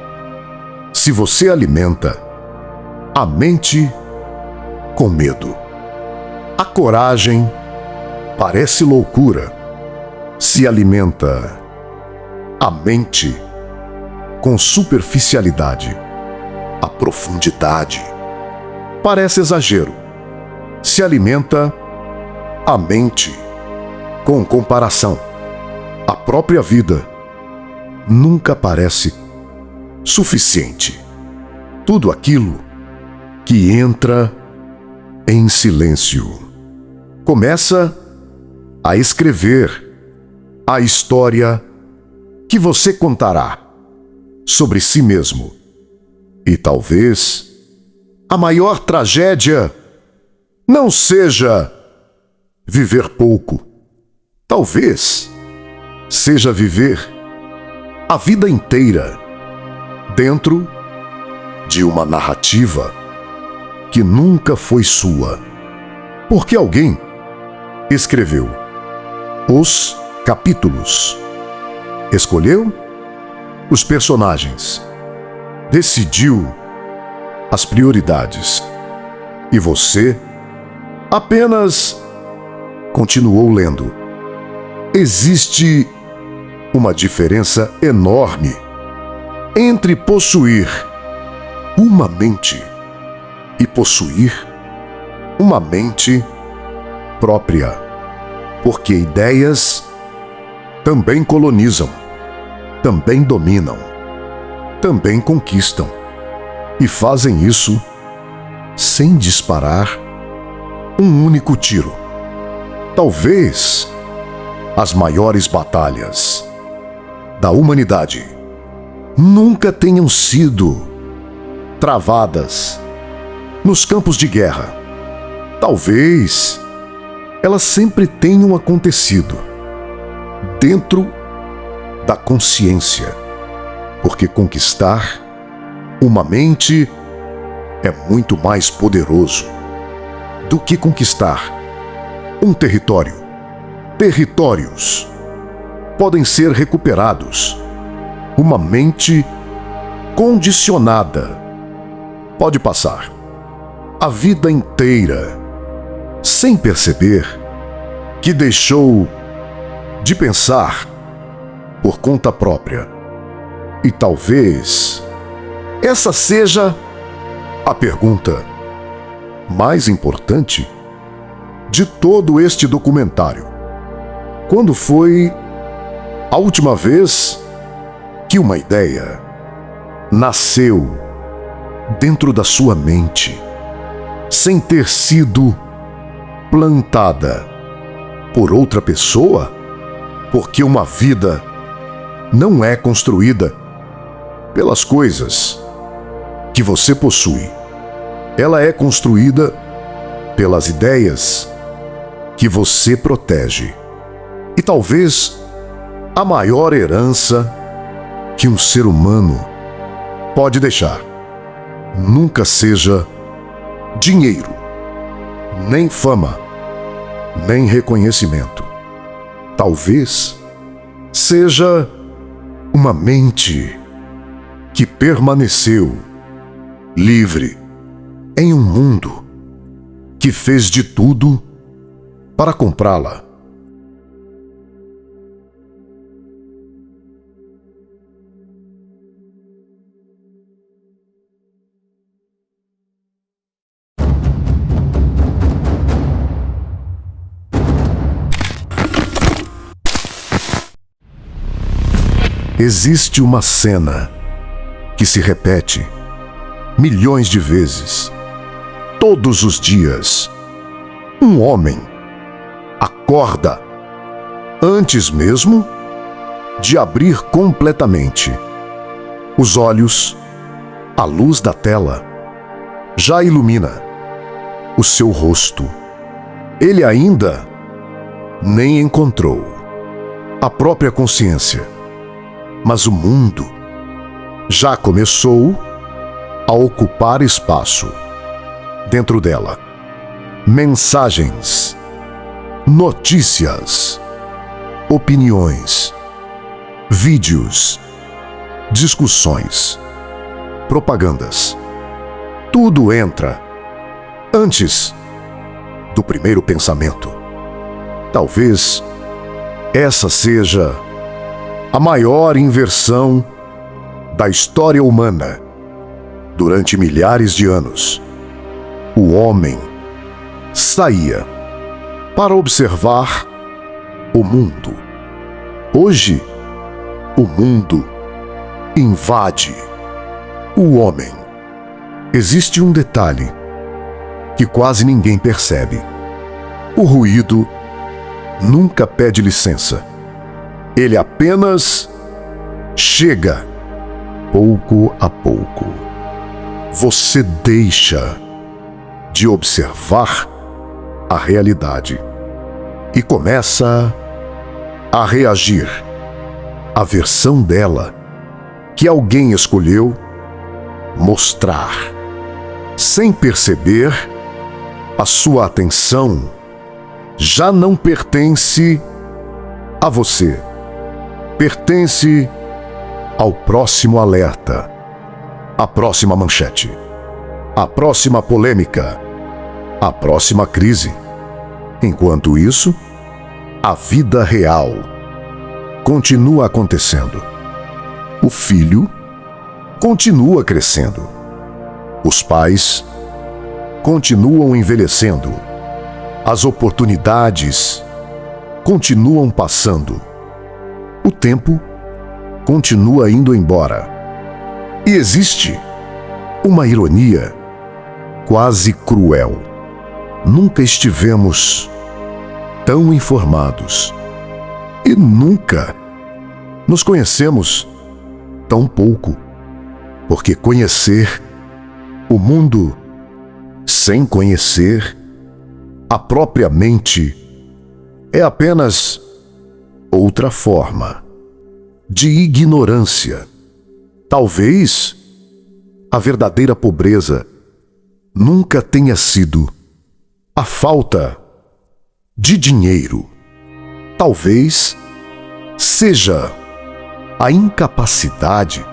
Se você alimenta a mente com medo, a coragem parece loucura. Se alimenta a mente com superficialidade, a profundidade parece exagero. Se alimenta a mente com comparação, a própria vida nunca parece suficiente. Tudo aquilo que entra em silêncio começa a escrever a história que você contará sobre si mesmo. E talvez a maior tragédia não seja viver pouco. Talvez seja viver a vida inteira dentro de uma narrativa que nunca foi sua, porque alguém escreveu os capítulos, escolheu os personagens, decidiu as prioridades e você apenas continuou lendo. Existe uma diferença enorme entre possuir uma mente e possuir uma mente própria, porque ideias também colonizam, também dominam, também conquistam e fazem isso sem disparar um único tiro. Talvez as maiores batalhas da humanidade nunca tenham sido travadas nos campos de guerra. Talvez elas sempre tenham acontecido dentro da consciência, porque conquistar uma mente é muito mais poderoso do que conquistar um território. Territórios podem ser recuperados. Uma mente condicionada pode passar a vida inteira sem perceber que deixou de pensar por conta própria. E talvez essa seja a pergunta mais importante de todo este documentário. Quando foi a última vez que uma ideia nasceu dentro da sua mente, sem ter sido plantada por outra pessoa? Porque uma vida não é construída pelas coisas que você possui. Ela é construída pelas ideias que você protege. E talvez a maior herança que um ser humano pode deixar nunca seja dinheiro, nem fama, nem reconhecimento. Talvez seja uma mente que permaneceu livre em um mundo que fez de tudo para comprá-la. Existe uma cena que se repete milhões de vezes, todos os dias. Um homem acorda antes mesmo de abrir completamente. Os olhos, a luz da tela, já ilumina o seu rosto. Ele ainda nem encontrou a própria consciência, mas o mundo já começou a ocupar espaço dentro dela. Mensagens, notícias, opiniões, vídeos, discussões, propagandas. Tudo entra antes do primeiro pensamento. Talvez essa seja a maior inversão da história humana. Durante milhares de anos, o homem saía para observar o mundo. Hoje, o mundo invade o homem. Existe um detalhe que quase ninguém percebe. O ruído nunca pede licença. Ele apenas chega pouco a pouco. Você deixa de observar a realidade e começa a reagir à versão dela que alguém escolheu mostrar. Sem perceber, a sua atenção já não pertence a você. Pertence ao próximo alerta, à próxima manchete, à próxima polêmica, à próxima crise. Enquanto isso, a vida real continua acontecendo. O filho continua crescendo. Os pais continuam envelhecendo. As oportunidades continuam passando. O tempo continua indo embora. E existe uma ironia quase cruel. Nunca estivemos tão informados e nunca nos conhecemos tão pouco, porque conhecer o mundo sem conhecer a própria mente é apenas outra forma de ignorância. Talvez a verdadeira pobreza nunca tenha sido a falta de dinheiro. Talvez seja a incapacidade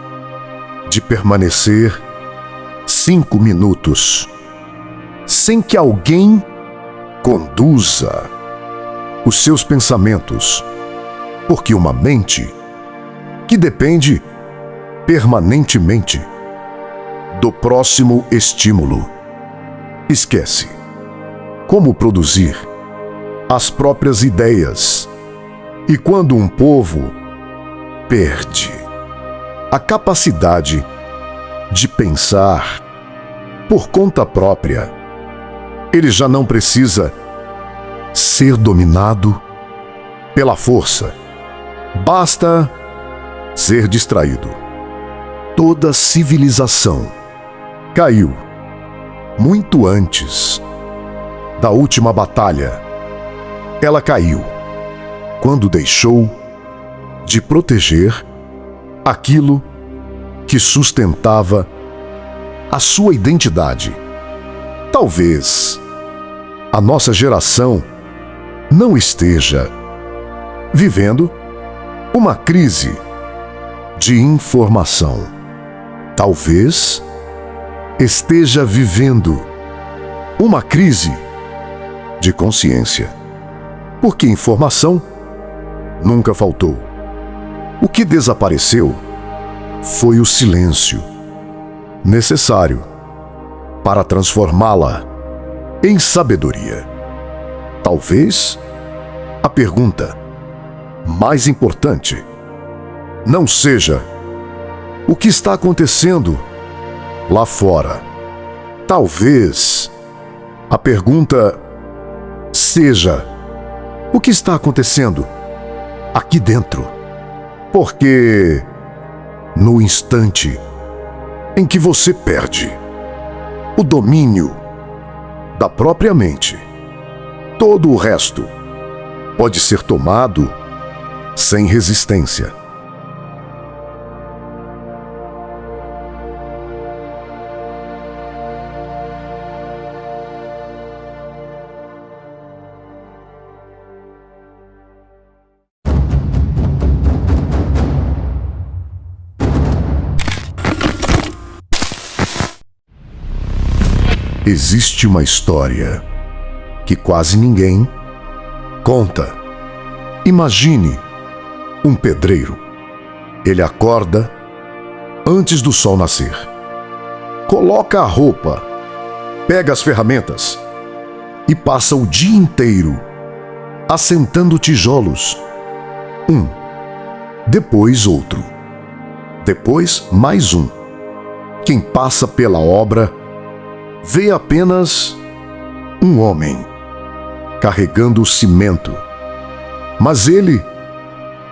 de permanecer 5 minutos sem que alguém conduza os seus pensamentos, porque uma mente que depende permanentemente do próximo estímulo esquece como produzir as próprias ideias. E quando um povo perde a capacidade de pensar por conta própria, ele já não precisa ser dominado pela força. Basta ser distraído. Toda civilização caiu muito antes da última batalha. Ela caiu quando deixou de proteger aquilo que sustentava a sua identidade. Talvez a nossa geração não esteja vivendo uma crise de informação. Talvez esteja vivendo uma crise de consciência, porque informação nunca faltou. O que desapareceu foi o silêncio necessário para transformá-la em sabedoria. Talvez a pergunta mais importante não seja o que está acontecendo lá fora. Talvez a pergunta seja o que está acontecendo aqui dentro. Porque no instante em que você perde o domínio da própria mente, todo o resto pode ser tomado sem resistência. Existe uma história que quase ninguém conta. Imagine um pedreiro. Ele acorda antes do sol nascer. Coloca a roupa, pega as ferramentas e passa o dia inteiro assentando tijolos. Um, depois outro, depois mais um. Quem passa pela obra vê apenas um homem carregando o cimento. Mas ele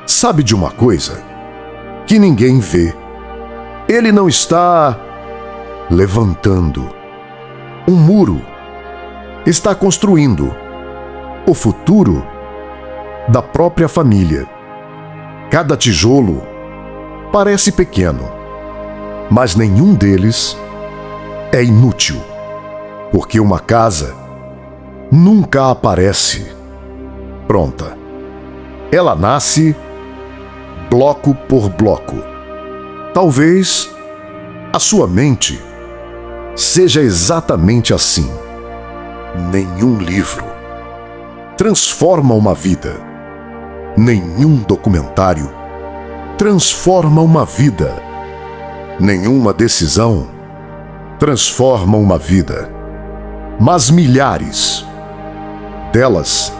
sabe de uma coisa que ninguém vê. Ele não está levantando um muro, está construindo o futuro da própria família. Cada tijolo parece pequeno, mas nenhum deles é inútil. Porque uma casa nunca aparece pronta. Ela nasce bloco por bloco. Talvez a sua mente seja exatamente assim. Nenhum livro transforma uma vida. Nenhum documentário transforma uma vida. Nenhuma decisão transforma uma vida. Mas milhares delas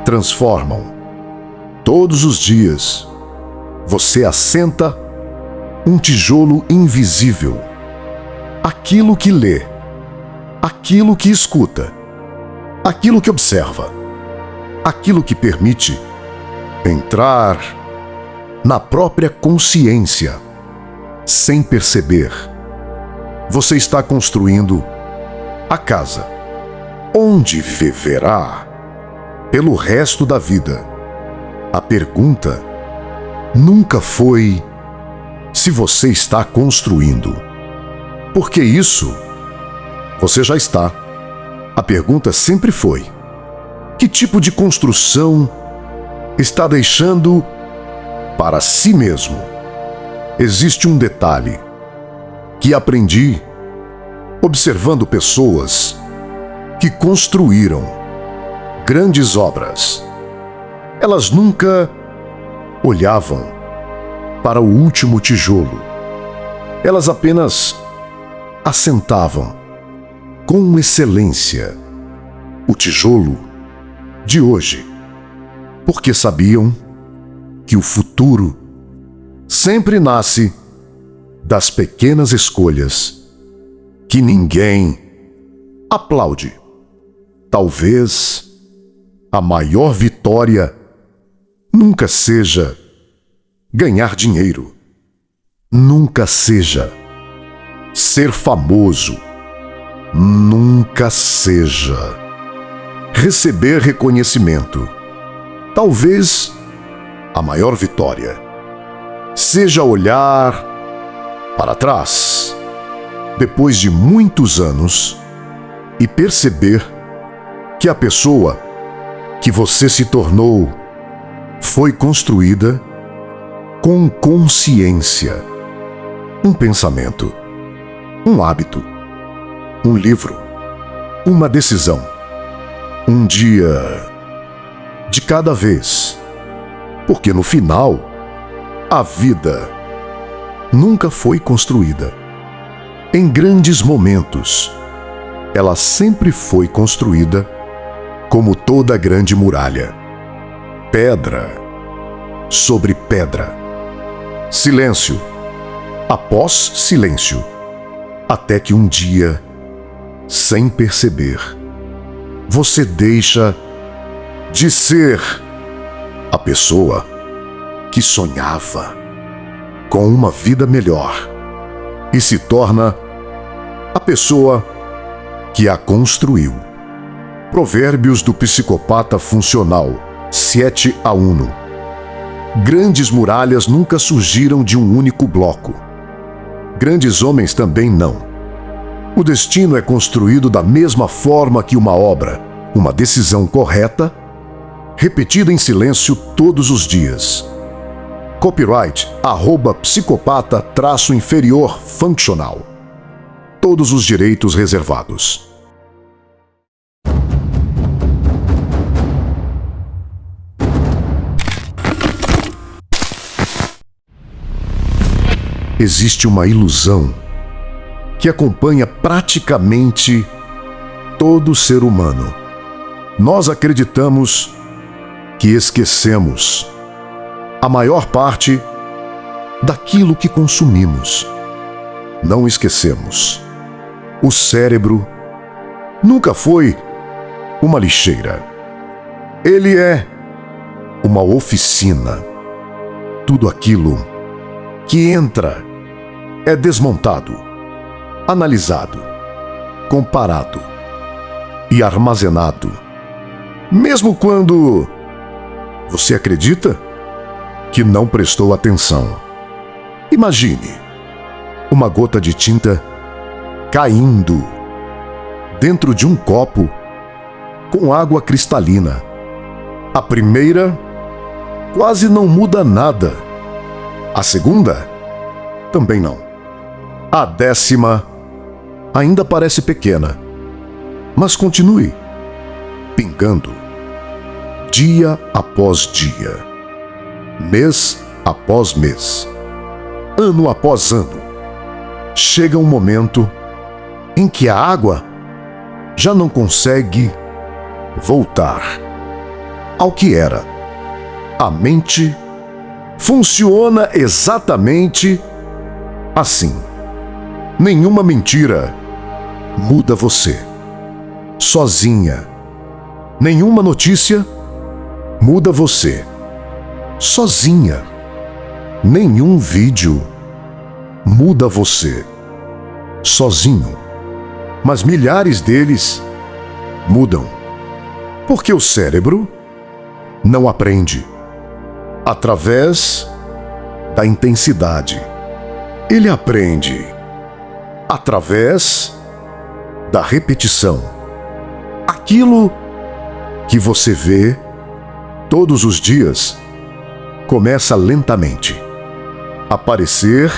transformam. Todos os dias, você assenta um tijolo invisível. Aquilo que lê, aquilo que escuta, aquilo que observa, aquilo que permite entrar na própria consciência, sem perceber. Você está construindo a casa onde viverá pelo resto da vida. A pergunta nunca foi se você está construindo, porque isso você já está. A pergunta sempre foi: que tipo de construção está deixando para si mesmo? Existe um detalhe que aprendi observando pessoas que construíram grandes obras. Elas nunca olhavam para o último tijolo. Elas apenas assentavam com excelência o tijolo de hoje, porque sabiam que o futuro sempre nasce das pequenas escolhas que ninguém aplaude. Talvez a maior vitória nunca seja ganhar dinheiro, nunca seja ser famoso, nunca seja receber reconhecimento. Talvez a maior vitória seja olhar para trás depois de muitos anos e perceber que a pessoa que você se tornou foi construída com consciência. Um pensamento, um hábito, um livro, uma decisão. Um dia de cada vez. Porque no final, a vida nunca foi construída. Em grandes momentos, ela sempre foi construída como toda grande muralha. Pedra sobre pedra. Silêncio após silêncio. Até que um dia, sem perceber, você deixa de ser a pessoa que sonhava com uma vida melhor e se torna a pessoa que a construiu. Provérbios do psicopata funcional 7:1. Grandes muralhas nunca surgiram de um único bloco. Grandes homens também não. O destino é construído da mesma forma que uma obra, uma decisão correta, repetida em silêncio todos os dias. Copyright @psicopata_inferior functional. Todos os direitos reservados. Existe uma ilusão que acompanha praticamente todo ser humano. Nós acreditamos que esquecemos a maior parte daquilo que consumimos. Não esquecemos. O cérebro nunca foi uma lixeira. Ele é uma oficina. Tudo aquilo que entra é desmontado, analisado, comparado e armazenado. Mesmo quando você acredita que não prestou atenção. Imagine uma gota de tinta caindo dentro de um copo com água cristalina. A primeira quase não muda nada. A segunda também não. A 10ª ainda parece pequena, mas continue pingando, dia após dia, mês após mês, ano após ano. Chega um momento em que a água já não consegue voltar ao que era. A mente funciona exatamente assim. Nenhuma mentira muda você. Sozinha. Nenhuma notícia muda você. Sozinha. Nenhum vídeo muda você. Sozinho. Mas milhares deles mudam. Porque o cérebro não aprende através da intensidade. Ele aprende através da repetição. Aquilo que você vê todos os dias começa lentamente a parecer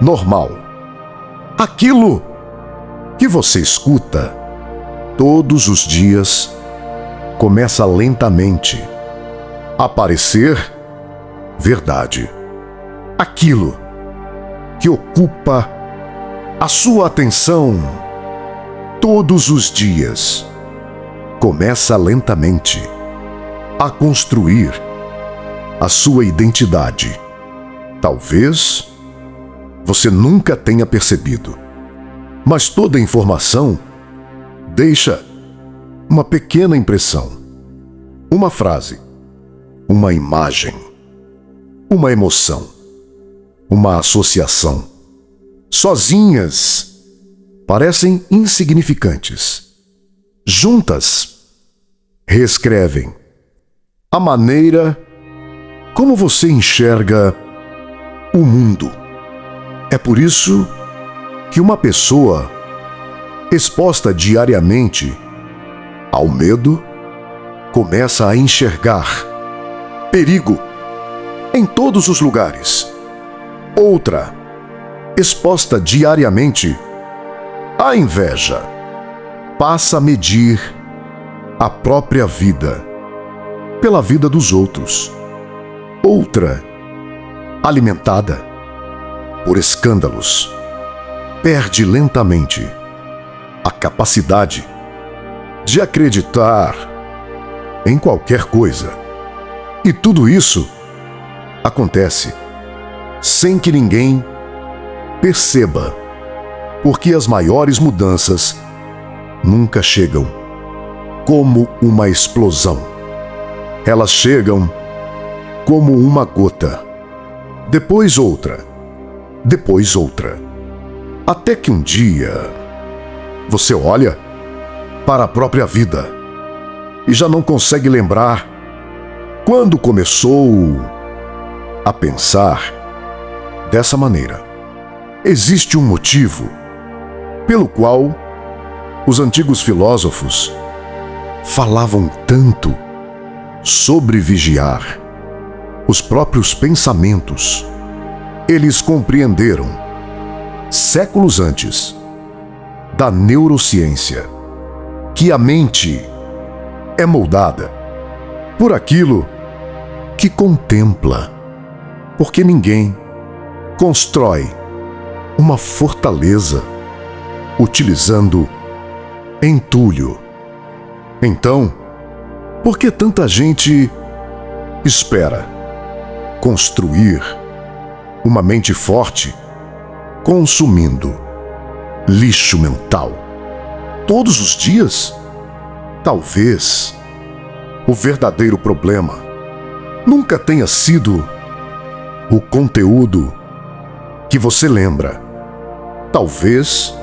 normal. Aquilo que você escuta todos os dias começa lentamente a parecer verdade. Aquilo que ocupa a sua atenção todos os dias começa lentamente a construir a sua identidade. Talvez você nunca tenha percebido, mas toda informação deixa uma pequena impressão, uma frase, uma imagem, uma emoção, uma associação. Sozinhas parecem insignificantes. Juntas reescrevem a maneira como você enxerga o mundo. É por isso que uma pessoa exposta diariamente ao medo começa a enxergar perigo em todos os lugares. Outra, exposta diariamente à inveja, passa a medir a própria vida pela vida dos outros. Outra, alimentada por escândalos, perde lentamente a capacidade de acreditar em qualquer coisa. E tudo isso acontece sem que ninguém perceba, porque as maiores mudanças nunca chegam como uma explosão. Elas chegam como uma gota, depois outra, depois outra, até que um dia você olha para a própria vida e já não consegue lembrar quando começou a pensar dessa maneira. Existe um motivo pelo qual os antigos filósofos falavam tanto sobre vigiar os próprios pensamentos. Eles compreenderam, séculos antes, da neurociência, que a mente é moldada por aquilo que contempla, porque ninguém constrói uma fortaleza utilizando entulho. Então, por que tanta gente espera construir uma mente forte consumindo lixo mental todos os dias? Talvez o verdadeiro problema nunca tenha sido o conteúdo que você lembra. Talvez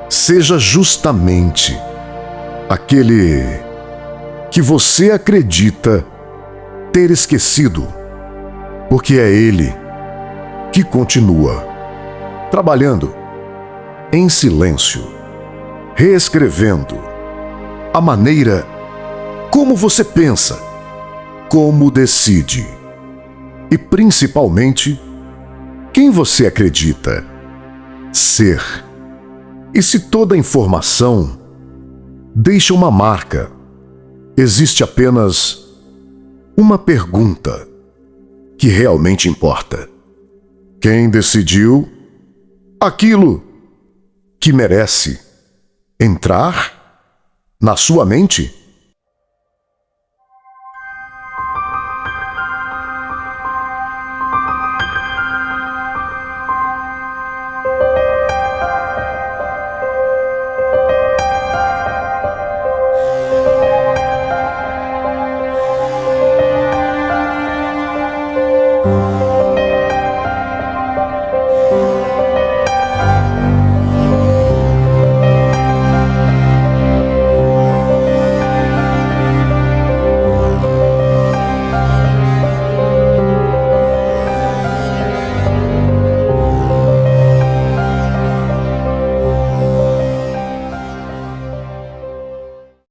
seja justamente aquele que você acredita ter esquecido, porque é ele que continua trabalhando em silêncio, reescrevendo a maneira como você pensa, como decide e principalmente quem você acredita ser. E se toda a informação deixa uma marca, existe apenas uma pergunta que realmente importa: quem decidiu aquilo que merece entrar na sua mente?